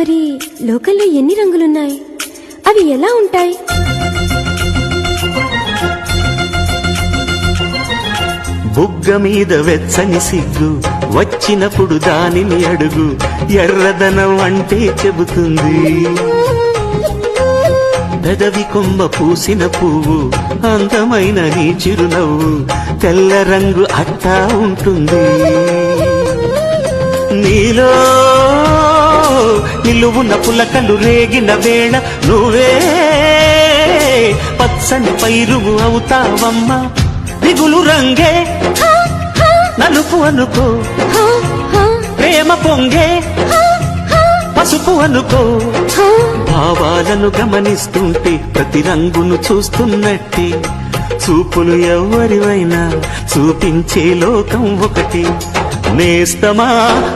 మరి లోకంలో ఎన్ని రంగులున్నాయి? అవి ఎలా ఉంటాయి? బుగ్గ మీద వెచ్చని సిగ్గు వచ్చినప్పుడు దానిని అడుగు, ఎర్రదనం అంటే చెబుతుంది. పెదవి కొమ్మ పూసిన పువ్వు అందమైన నీ చిరునవ్వు, తెల్ల రంగు అట్టా ఉంటుంది. నీలో నిలువున పులకలు రేగిన వేళ నువ్వే పచ్చని పైరువు అవుతావమ్మా. దిగులు రంగే నలుపు అనుకో, ప్రేమ పొంగే పసుపు అనుకో. భావాలను గమనిస్తుంటే ప్రతి రంగును చూస్తున్నట్టే, చూపులు ఎవరివైనా చూపించే లోకం ఒకటి. నేస్తమా